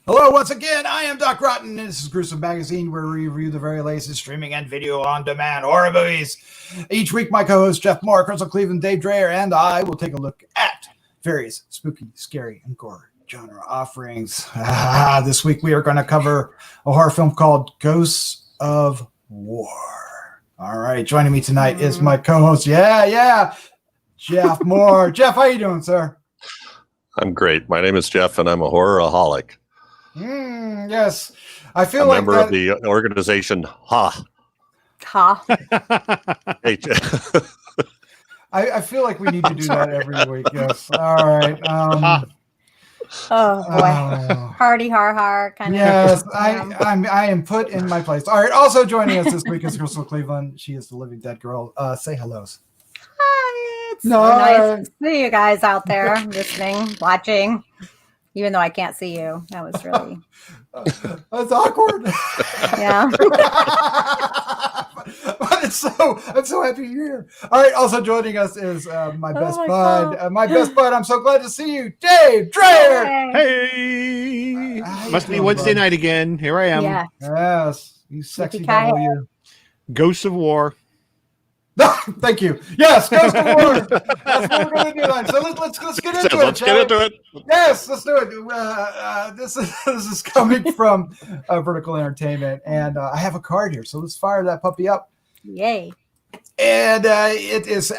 Hello, once again, I am Doc Rotten, and this is Gruesome Magazine, where we review the very latest streaming and video on demand horror movies. Each week, my co-hosts Jeff Mohr, Crystal Cleveland, Dave Dreher, and I will take a look at various spooky, scary, and gore genre offerings. This week, we are going to cover a horror film called Ghosts of War. All right, joining me tonight is my co-host, Jeff Mohr. Jeff, how you doing, sir? I'm great. My name is Jeff, and I'm a horroraholic. Yes, I feel like a member of the organization Ha. I feel like we need to do that every week. Yes. All right. Oh boy, hardy har har kind of. Yes, I am put in my place. All right. Also joining us this week is Crystal Cleveland. She is the living dead girl. Say hellos. Hi, it's so nice to see you guys out there listening, watching. Even though I can't see you, that was really that's awkward. Yeah. But I'm so happy you're here. All right. Also joining us is my best bud. My best bud. I'm so glad to see you, Dave Dreher. Hey, must be Wednesday night again. Here I am. Yeah. Yes, you sexy devil, you. Ghosts of War. Thank you. Yes, Ghost of War. That's what we're going to do. Then. So let's get into it. Let's get into it. Yes, let's do it. This is coming from Vertical Entertainment, and I have a card here. So let's fire that puppy up. Yay! And it is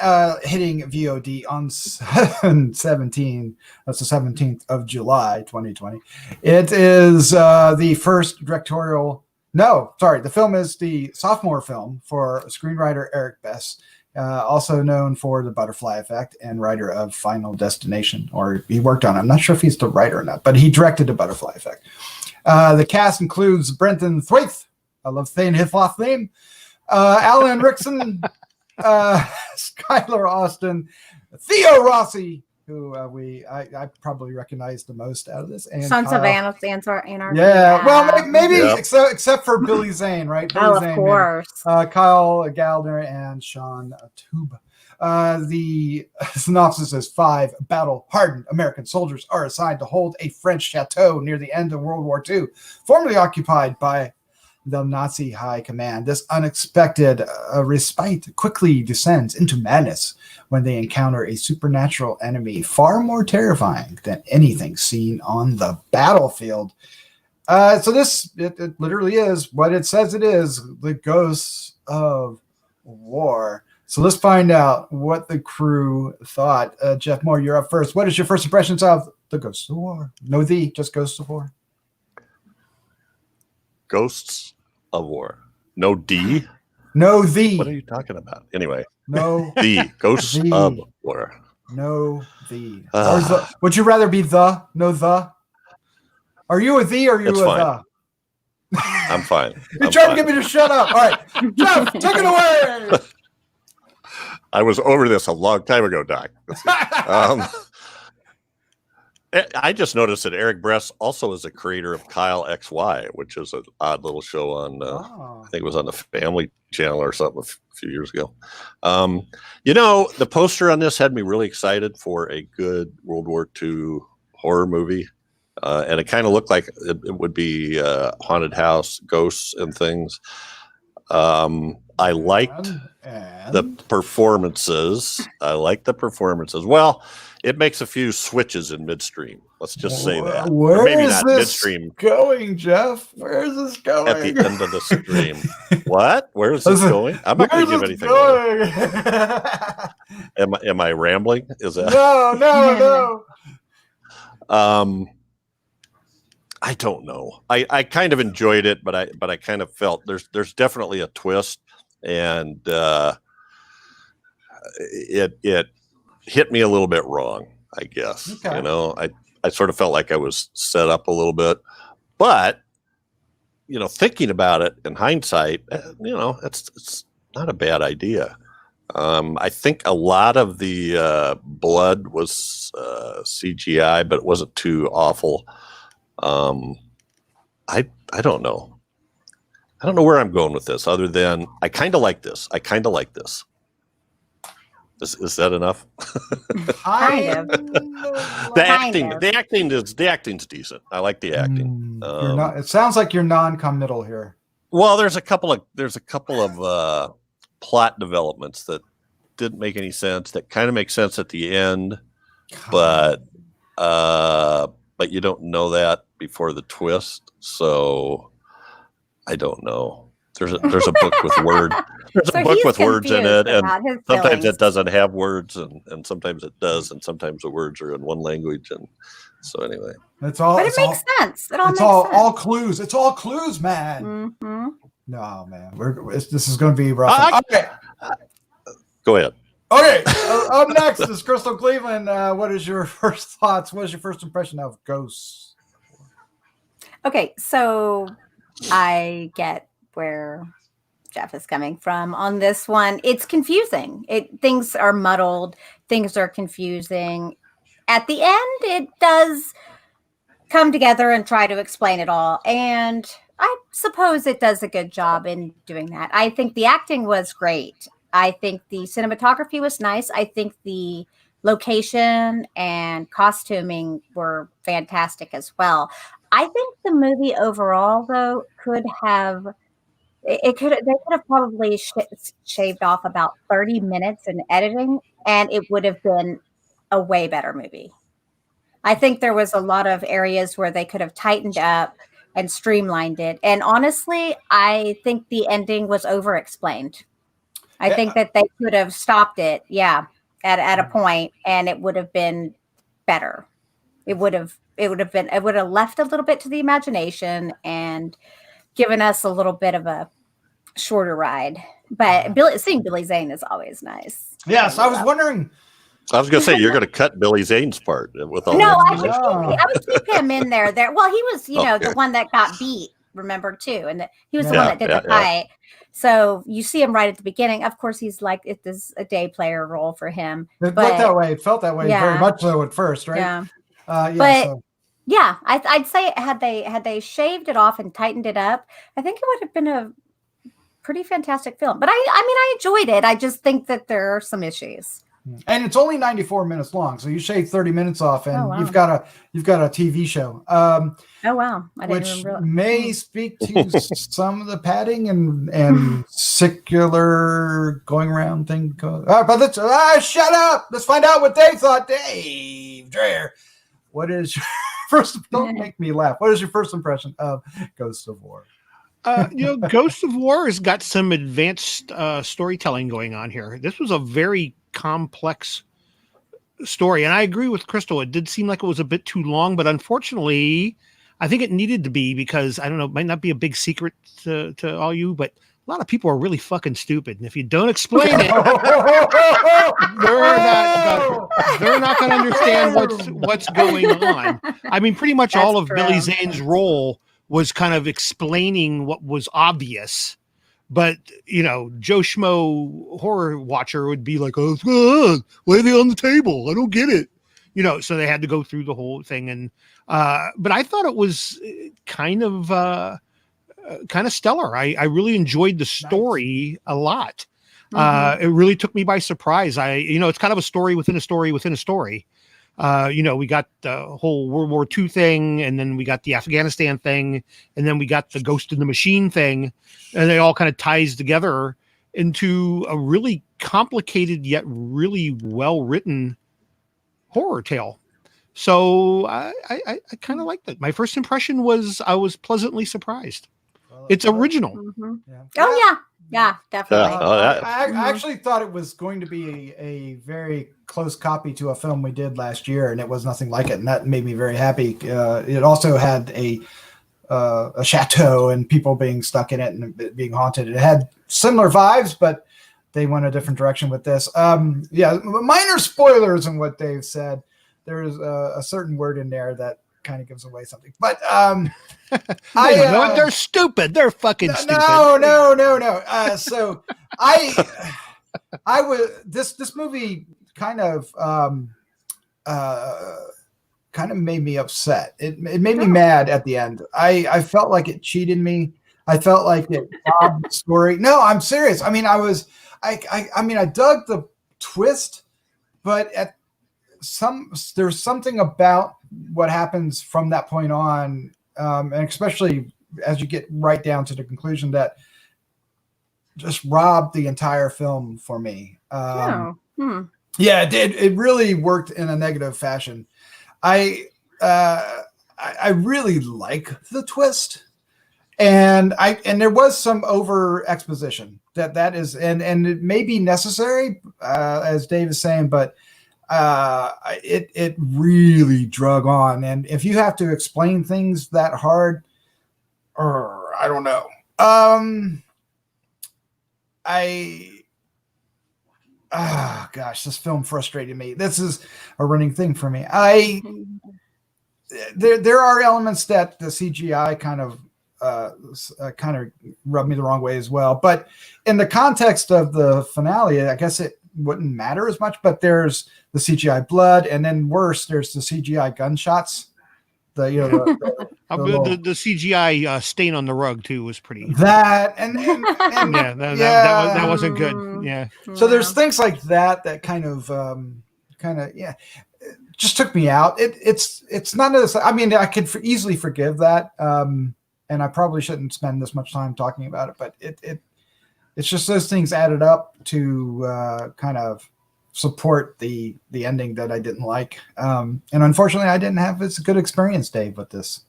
hitting VOD on 17. That's the 17th of July, 2020. It is the first directorial. No, sorry. The film is the sophomore film for screenwriter Eric Bress, also known for The Butterfly Effect and writer of Final Destination, or he worked on it. I'm not sure if he's the writer or not, but he directed The Butterfly Effect. The cast includes Brenton Thwaites, I love Thane Hithoff name, Alan Rickson, Skylar Austin, Theo Rossi, who I probably recognize the most out of this. And Sons Kyle. of Anarchy. Yeah, well, maybe except for Billy Zane, right? Billy Zane, of course. Kyle Gallner and Sean Tube. The synopsis is 5 battle-hardened American soldiers are assigned to hold a French chateau near the end of World War II, formerly occupied by the Nazi high command. This unexpected respite quickly descends into madness when they encounter a supernatural enemy far more terrifying than anything seen on the battlefield. So this, it literally is what it says it is, the Ghosts of War. So let's find out what the crew thought. Jeff Mohr, you're up first. What is your first impressions of the Ghosts of War? No, just Ghosts of War. Ghosts of War. No D? No, the. What are you talking about? Anyway. No. The Ghosts of War. No, the. Would you rather be the? No, the? Are you a the or are you a the? I'm fine. You're trying to get me to shut up. All right. Jeff, take it away. I was over this a long time ago, Doc. I just noticed that Eric Bress also is a creator of Kyle XY, which is an odd little show on, I think it was on the Family Channel or something a few years ago. The poster on this had me really excited for a good World War II horror movie. And it kind of looked like it would be haunted house, ghosts and things. I liked the performances. Well, it makes a few switches in midstream. Let's just say that. Where maybe is not this midstream going, Jeff? Where is this going? At the end of the stream. What? Where is this going? I'm not going to give anything away. Am I rambling? Is that No. I don't know. I kind of enjoyed it, but I kind of felt there's definitely a twist, and it hit me a little bit wrong, I guess. Okay. I sort of felt like I was set up a little bit, but thinking about it in hindsight, it's not a bad idea. I think a lot of the blood was CGI, but it wasn't too awful. I don't know. I don't know where I'm going with this, other than I kind of like this. Is that enough? Kind of. The acting's decent. I like the acting. You're not. It sounds like you're non-committal here. Well, there's a couple of plot developments that didn't make any sense. That kind of make sense at the end, but you don't know that before the twist. So I don't know. There's a book with words. There's a book with words in it, and sometimes it doesn't have words, and sometimes it does, and sometimes the words are in one language, and so anyway. But it makes sense. It's all clues. It's all clues, man. Mm-hmm. No, man. This is going to be rough. Okay. Go ahead. Okay. Up next is Crystal Cleveland. What is your first thoughts? What is your first impression of Ghosts? Okay, so I get where Jeff is coming from on this one. It's confusing. Things are muddled. Things are confusing. At the end, it does come together and try to explain it all. And I suppose it does a good job in doing that. I think the acting was great. I think the cinematography was nice. I think the location and costuming were fantastic as well. I think the movie overall, though, they could have probably shaved off about 30 minutes in editing, and it would have been a way better movie. I think there was a lot of areas where they could have tightened up and streamlined it. And honestly, I think the ending was over-explained. I think that they could have stopped it, at a point, and it would have been better. It would have left a little bit to the imagination and given us a little bit of a shorter ride. But seeing Billy Zane is always nice. Yes, I was wondering. I was going to say, you're going to cut Billy Zane's part with all I would keep him in there. Well, he was, the one that got beat, remember, too. And he was the one that did the fight. So you see him right at the beginning. Of course, he's like, it is a day player role for him. It felt that way very much so at first, right? Yeah. I'd say had they shaved it off and tightened it up, I think it would have been a pretty fantastic film. But I enjoyed it. I just think that there are some issues. And it's only 94 minutes long, so you shave 30 minutes off, and you've got a TV show. I didn't even realize. May speak to some of the padding and circular going around thing. But let's shut up. Let's find out what Dave thought. Dave Dreher, what is your first? Don't make me laugh. What is your first impression of Ghosts of War? Ghosts of War has got some advanced storytelling going on here. This was a very complex story, and I agree with Crystal. It did seem like it was a bit too long, but unfortunately, I think it needed to be, because I don't know, it might not be a big secret to all you, but a lot of people are really fucking stupid, and if you don't explain it, they're not going to understand what's going on. I mean, pretty much all of Billy Zane's role was kind of explaining what was obvious. But, Joe Schmo horror watcher would be like, why are they on the table? I don't get it. So they had to go through the whole thing. And but I thought it was kind of stellar. I really enjoyed the story a lot. It really took me by surprise. It's kind of a story within a story within a story. We got the whole World War II thing, and then we got the Afghanistan thing, and then we got the Ghost in the Machine thing, and it all kind of ties together into a really complicated yet really well-written horror tale. So I kind of liked it. My first impression was I was pleasantly surprised. It's original. Mm-hmm. Yeah. Yeah, definitely. I actually thought it was going to be a very close copy to a film we did last year, and it was nothing like it, and that made me very happy. It also had a chateau and people being stuck in it and being haunted. It had similar vibes, but they went a different direction with this. Minor spoilers in what Dave said. There's a certain word in there that kind of gives away something, but they're stupid. They're fucking stupid. No. So I was this movie kind of made me upset. It made me mad at the end. I felt like it cheated me. I felt like it robbed the story. No, I'm serious. I mean, I dug the twist, but there's something about what happens from that point on, and especially as you get right down to the conclusion, that just robbed the entire film for me. Yeah, it did. It really worked in a negative fashion. I really like the twist, and there was some over exposition that is, and it may be necessary, as Dave is saying, but it really drug on. And if you have to explain things that hard, or I don't know. Gosh, this film frustrated me. This is a running thing for me. There are elements that the CGI kind of rubbed me the wrong way as well. But in the context of the finale, I guess it wouldn't matter as much. But there's the CGI blood, and then worse, there's the CGI gunshots. The CGI stain on the rug too was pretty. That that wasn't good. Yeah. So there's things like that kind of just took me out. It's not as, I mean, I could easily forgive that, and I probably shouldn't spend this much time talking about it. But it's just those things added up to kind of support the ending that I didn't like, and unfortunately I didn't have as good experience, Dave, with this.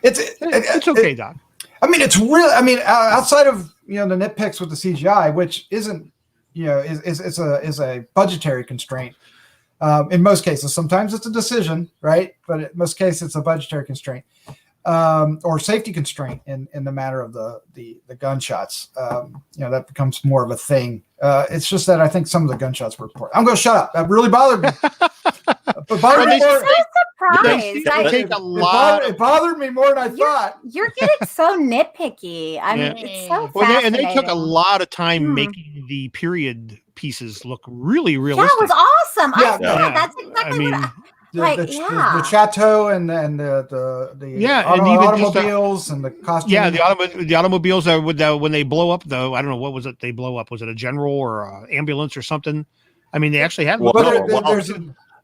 It's okay, Doc. I mean, it's real. I mean, outside of the nitpicks with the CGI, which isn't is a budgetary constraint in most cases. Sometimes it's a decision, right? But in most cases it's a budgetary constraint or safety constraint in the matter of the gunshots. That becomes more of a thing. It's just that I think some of the gunshots were poor. I'm going to shut up. That really bothered me. But bothered me more. It bothered me more than I thought. You're getting so nitpicky. I mean, it's so fascinating. And they took a lot of time making the period pieces look really realistic. That was awesome. Yeah, that's exactly what the chateau and the automobiles and the costumes. Yeah, the automobiles are when they blow up, though. I don't know, what was it they blow up? Was it a general or an ambulance or something? I mean, they actually had.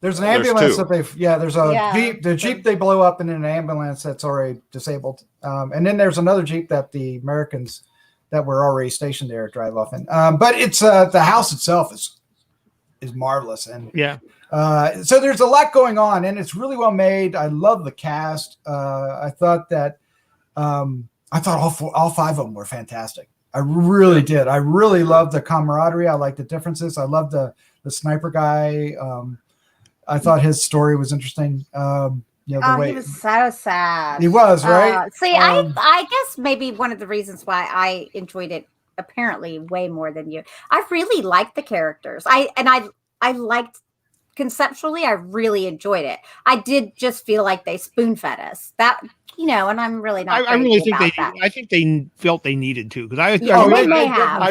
There's an ambulance there's a Jeep. The Jeep they blow up in an ambulance that's already disabled, and then there's another Jeep that the Americans that were already stationed there drive off in. But it's the house itself is marvelous, and so there's a lot going on, and it's really well made. I love the cast. I thought all five of them were fantastic. I really did. I really loved the camaraderie. I liked the differences. I loved the sniper guy. I thought his story was interesting. He was so sad. He was, right? I guess maybe one of the reasons why I enjoyed it apparently way more than you. I really liked the characters. I liked conceptually. I really enjoyed it. I did just feel like they spoon fed us that. And I'm really not. I really think I think they felt they needed to, because they may have.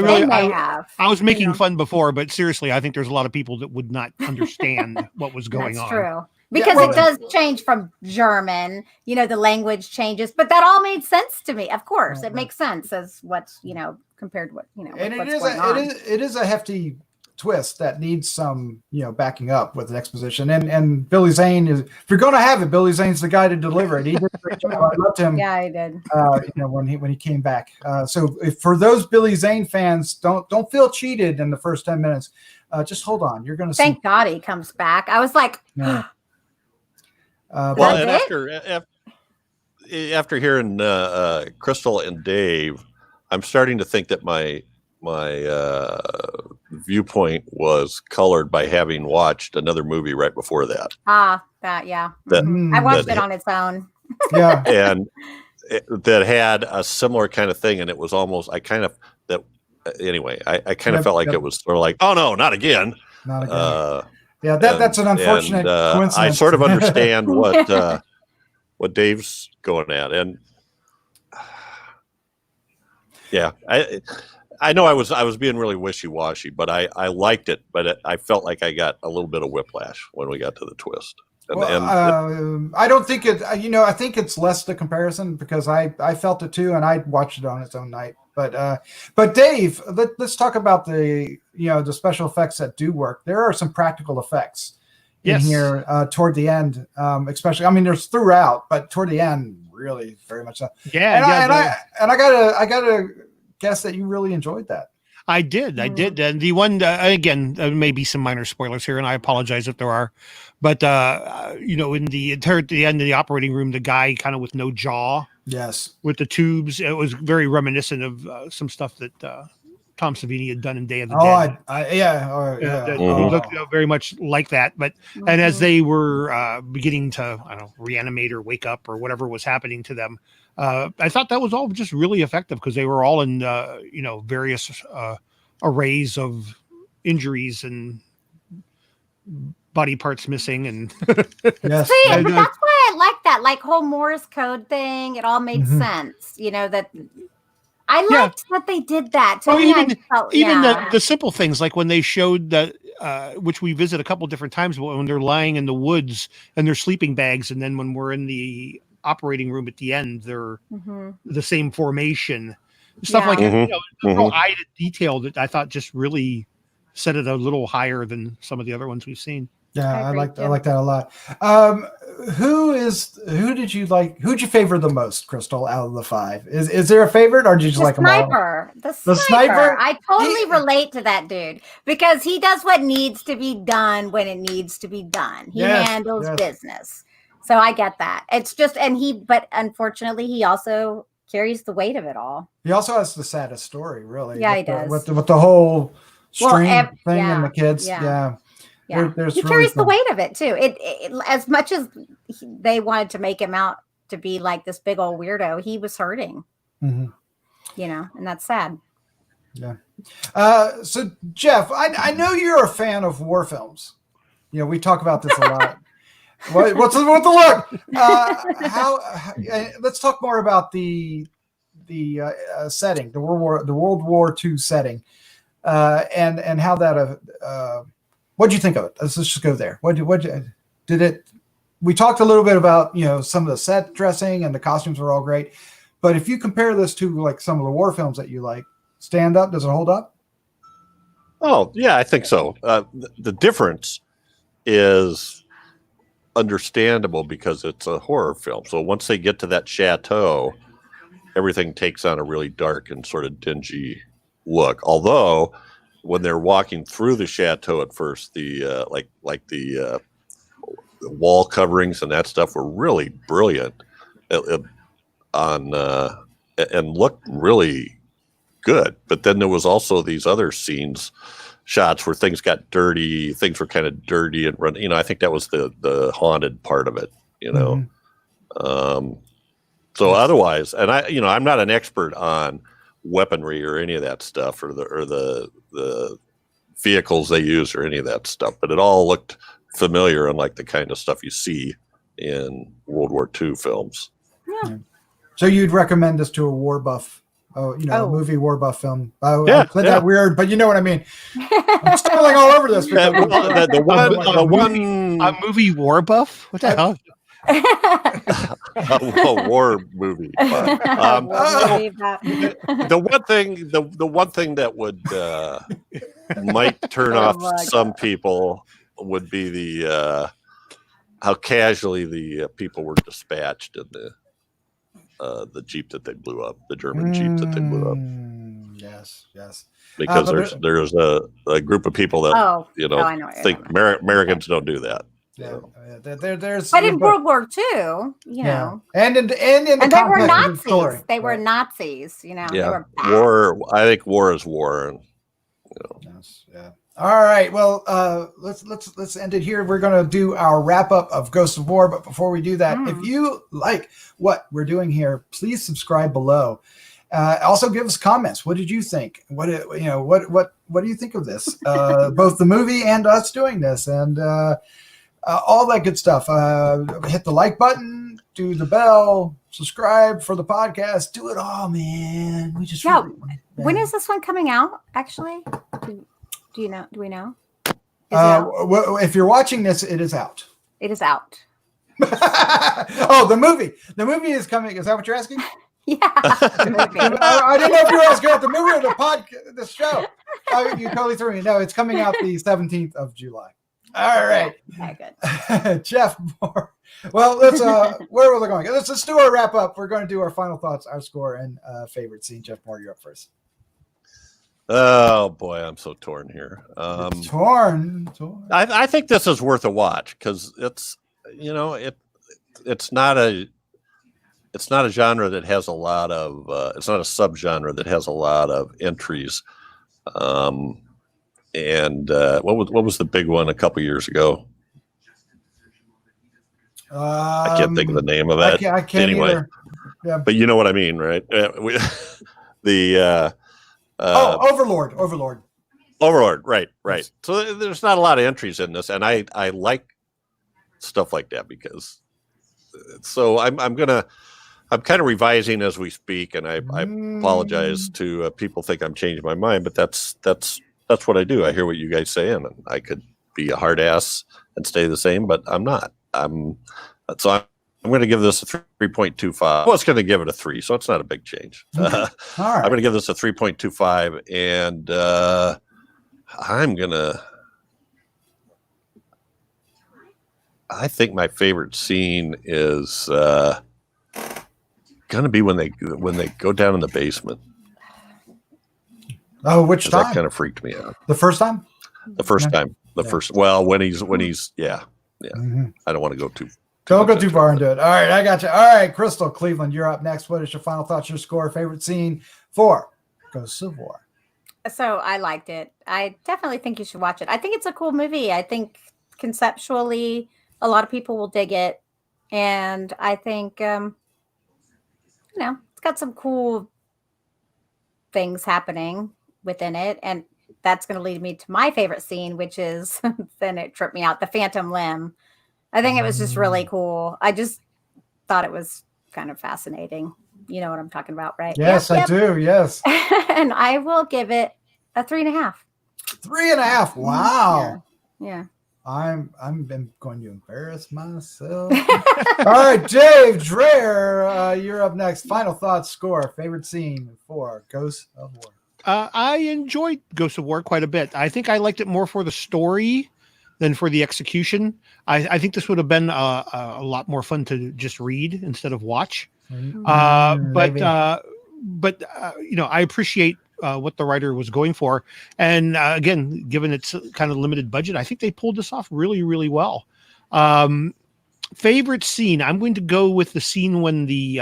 I was making fun before, but seriously, I think there's a lot of people that would not understand what was going on. That's true. Because it does change from German, the language changes, but that all made sense to me. Of course, it makes sense as what's, compared to what, and what's going on. It is a hefty twist that needs some, backing up with an exposition. And Billy Zane is, if you're going to have it, Billy Zane's the guy to deliver it. He did a great job. I loved him. Yeah, he did. When he came back. So for those Billy Zane fans, don't feel cheated in the first 10 minutes. Just hold on. You're going to Thank God he comes back. I was like, and after hearing Crystal and Dave, I'm starting to think that my viewpoint was colored by having watched another movie right before that. I watched it on its own. Yeah, and that had a similar kind of thing, and it was almost I kind of felt like it was sort of like, oh no, not again. Not again. That's an unfortunate coincidence. I sort of understand what Dave's going at, and I know I was being really wishy-washy, but I liked it, but I felt like I got a little bit of whiplash when we got to the twist. I don't think it. I think it's less the comparison, because I felt it too, and I watched it on its own night. But Dave, let's talk about the special effects that do work. There are some practical effects in here toward the end, especially. I mean, there's throughout, but toward the end, really very much so. Yeah, I gotta guess that you really enjoyed that. I did. And the one, again, may be some minor spoilers here, and I apologize if there are. But, in the end of the operating room, the guy kind of with no jaw. Yes. With the tubes. It was very reminiscent of some stuff that Tom Savini had done in Day of the Dead. It looked very much like that. But and as they were beginning to, reanimate or wake up or whatever was happening to them, I thought that was all just really effective because they were all in, various arrays of injuries and body parts missing. And yes. See, but that's why I like that, like whole Morse code thing. It all made sense, that I liked that they did that. To me, even the simple things like when they showed that, which we visit a couple different times, when they're lying in the woods and they're sleeping bags, and then when we're in the operating room at the end, they're the same formation, stuff like that. Real eye to detail that I thought just really set it a little higher than some of the other ones we've seen. Yeah, I like that a lot. Who'd you favor the most, Crystal, out of the 5? Is there a favorite, or did you just like them all? The sniper. I totally relate to that dude because he does what needs to be done when it needs to be done. He handles business. So I get that. It's just, but unfortunately, he also carries the weight of it all. He also has the saddest story, really. Yeah, he does. With the whole stream thing and the kids. Yeah. He carries the weight of it too. It as much as they wanted to make him out to be like this big old weirdo, he was hurting. And that's sad. Yeah. So Jeff, I know you're a fan of war films. We talk about this a lot. What's the look? Let's talk more about the setting, the World War II setting, and how that. What do you think of it? Let's just go there. We talked a little bit about some of the set dressing and the costumes were all great, but if you compare this to like some of the war films that you like, stand up, does it hold up? Oh yeah, I think so. The difference is understandable because it's a horror film. So once they get to that chateau, everything takes on a really dark and sort of dingy look. Although when they're walking through the chateau at first, the the wall coverings and that stuff were really brilliant and looked really good. But then there was also these other shots where things got dirty, things were kind of dirty and run. I think that was the haunted part of it. So otherwise, and I'm not an expert on weaponry or any of that stuff, or the vehicles they use or any of that stuff, but it all looked familiar and like the kind of stuff you see in World War II films. Yeah. So you'd recommend this to a war buff? A movie war buff film. I said that weird, but you know what I mean. I'm stumbling all over this. A movie war buff? What the hell? A war movie. The one thing that would might turn off some people would be the how casually the people were dispatched in the Jeep that they blew up, the German Jeep that they blew up. Yes. Because there's a group of people that think Americans don't do that. Yeah, there's. But in World War II, and in the they were Nazis. They were Nazis. They were bad. War. I think war is war, and Yes, yeah. All right. Well, let's end it here. We're going to do our wrap up of Ghosts of War, but before we do that, if you like what we're doing here, please subscribe below. Also, give us comments. What did you think? What do you think of this? Both the movie and us doing this, and all that good stuff. Hit the like button, do the bell, subscribe for the podcast. Do it all, man. We just when is this one coming out? Actually, do you know? Do we know? If you're watching this, it is out. It is out. Oh, the movie. The movie is coming. Is that what you're asking? Yeah. The I didn't know if you were asking about the movie or the show. You totally threw me. No, it's coming out the 17th of July. All right. Okay, good. Jeff Mohr. Well, let's where are we going? Let's do our wrap up. We're going to do our final thoughts, our score, and favorite scene. Jeff Mohr, you're up first. Oh boy, I'm so torn here. Torn. I think this is worth a watch because it's it's not a genre that has a lot of it's not a subgenre that has a lot of entries. And what was the big one a couple years ago? I can't think of the name of that. I can't anyway. Either. Yeah. But you know what I mean, right? Overlord. Overlord, right. So there's not a lot of entries in this, and I like stuff like that because. So I'm kind of revising as we speak, and I apologize to people think I'm changing my mind, but that's what I do. I hear what you guys say, and I could be a hard ass and stay the same, but I'm not. I'm going to give this a 3.25. I was going to give it a 3, so it's not a big change. All right. I'm going to give this a 3.25, and I think my favorite scene is going to be when they go down in the basement. Oh, which time? That kind of freaked me out. The first time? The first time. Well, when he's yeah. Mm-hmm. I don't want to go too. Don't go too far into it. All right, I got you. All right, Crystal Cleveland, you're up next. What is your final thoughts, your score, favorite scene for Ghosts of War? So I liked it. I definitely think you should watch it. I think it's a cool movie. I think conceptually, a lot of people will dig it. And I think, it's got some cool things happening within it. And that's going to lead me to my favorite scene, which is, then it tripped me out, the Phantom Limb. I think it was just really cool. I just thought it was kind of fascinating. You know what I'm talking about, right? Yes, yep. I do. Yes. And I will give it a 3.5. 3.5. Wow. Yeah. I'm going to embarrass myself. All right, Dave Dreher, you're up next. Final thoughts, score, favorite scene for Ghosts of War. I enjoyed Ghosts of War quite a bit. I think I liked it more for the story than for the execution. I think this would have been a lot more fun to just read instead of watch. But I appreciate what the writer was going for. And again, given its kind of limited budget, I think they pulled this off really, really well. Favorite scene, I'm going to go with the scene when the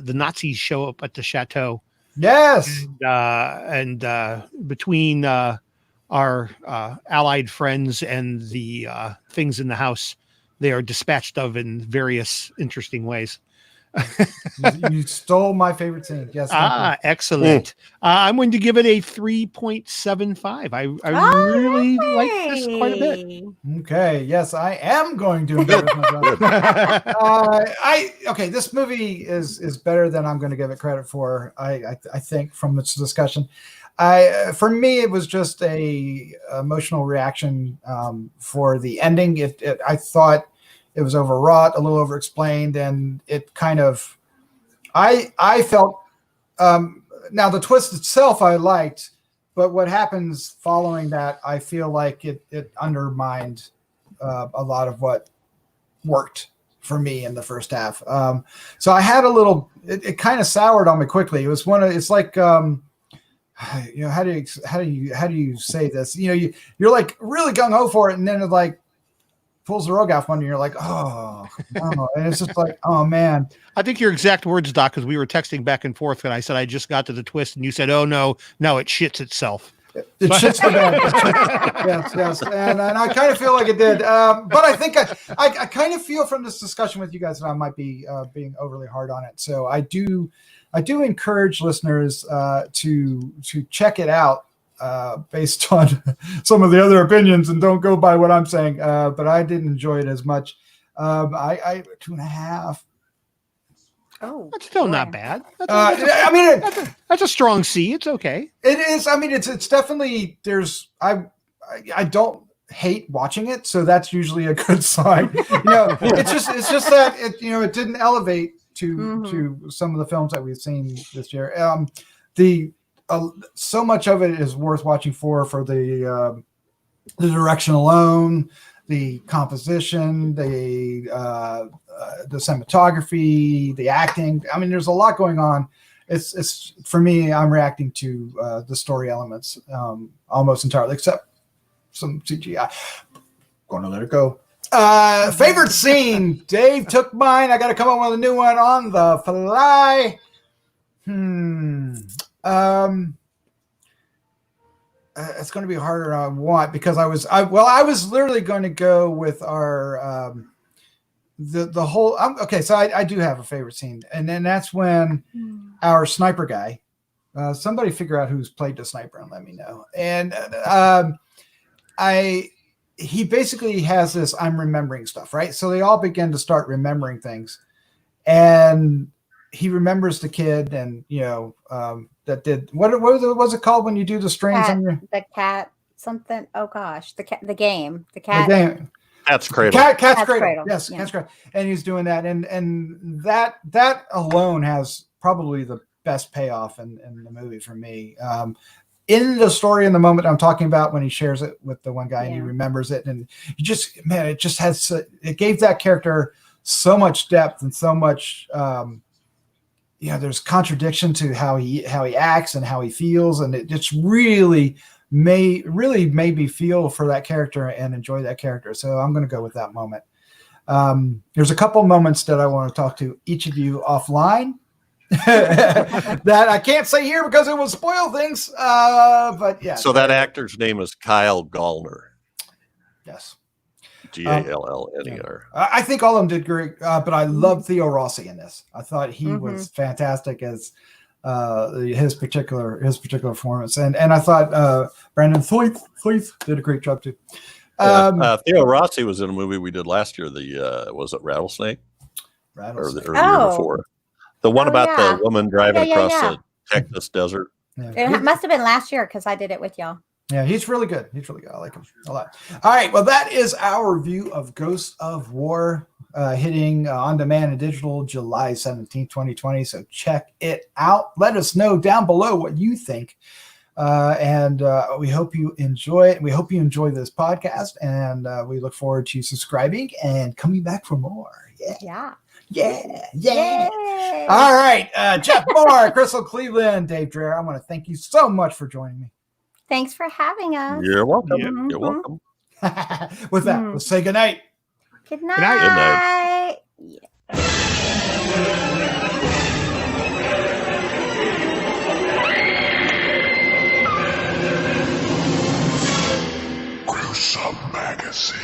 Nazis show up at the chateau. Yes. And between our allied friends and the things in the house, they are dispatched of in various interesting ways. You stole my favorite scene. Yes. Excellent. I'm going to give it a 3.75. I really like this quite a bit. Okay. Yes, I am going to embarrass myself. Okay. This movie is better than I'm going to give it credit for. I think from this discussion. For me, it was just a emotional reaction for the ending. I thought it was overwrought, a little overexplained, and it kind of, I felt, now the twist itself I liked, but what happens following that, I feel like it undermined a lot of what worked for me in the first half. So I had a little, it kind of soured on me quickly. It was it's like, how do you say this? You're like really gung ho for it, and then it like pulls the rug off one, and you're like, oh, no. And it's just like, oh man. I think your exact words, Doc, because we were texting back and forth, and I said I just got to the twist, and you said, oh no, it shits itself. It shits the bed. Yes, and I kind of feel like it did, but I think I kind of feel from this discussion with you guys that I might be being overly hard on it. So I do encourage listeners to check it out based on some of the other opinions, and don't go by what I'm saying. But I didn't enjoy it as much. I 2.5. Oh, that's still not bad. That's a strong C. It's okay. It is. I mean, it's definitely, I don't hate watching it, so that's usually a good sign. It's just that it didn't elevate to some of the films that we've seen this year. So much of it is worth watching for the direction alone, the composition, the cinematography, the acting. I mean, there's a lot going on. It's for me, I'm reacting to the story elements almost entirely, except some CGI. Going to let it go. Favorite scene. Dave took mine. I got to come up with a new one on the fly. It's going to be harder than I want because I was literally going to go with our the whole. Okay, so I do have a favorite scene, and then that's when our sniper guy. Somebody figure out who's played the sniper and let me know. And he basically has this I'm remembering stuff, right? So they all begin to start remembering things. And he remembers the kid and, that did, what was it called when you do the strings on your... The cat, something, oh gosh, the game. Cat's Cradle. Cat's Cradle. Yes, yeah. Cat's Cradle. And he's doing that. And that alone has probably the best payoff in the movie for me. In the story, in the moment I'm talking about when he shares it with the one guy and he remembers it, and it gave that character so much depth and so much, there's contradiction to how he acts and how he feels, and it just really made me feel for that character and enjoy that character. So I'm going to go with that moment. There's a couple moments that I want to talk to each of you offline. That I can't say here because it will spoil things. But yeah. So that actor's name is Kyle Gallner. Yes. Gallner. I think all of them did great, but I love Theo Rossi in this. I thought he was fantastic as his particular performance, and I thought Brandon Thwaites did a great job too. Theo Rossi was in a movie we did last year. Was it Rattlesnake? Or the year before. The one about the woman driving across the Texas desert. Yeah. It must have been last year because I did it with y'all. Yeah, he's really good. I like him a lot. All right. Well, that is our review of Ghosts of War, hitting on demand and digital July 17th, 2020. So check it out. Let us know down below what you think. And we hope you enjoy it. We hope you enjoy this podcast. And we look forward to subscribing and coming back for more. Yeah. All right. Jeff Mohr, Crystal Cleveland, Dave Dreher, I want to thank you so much for joining me. Thanks for having us. You're welcome. You're welcome. With that, let's say good night. Good night. Good night. Gruesome Magazine.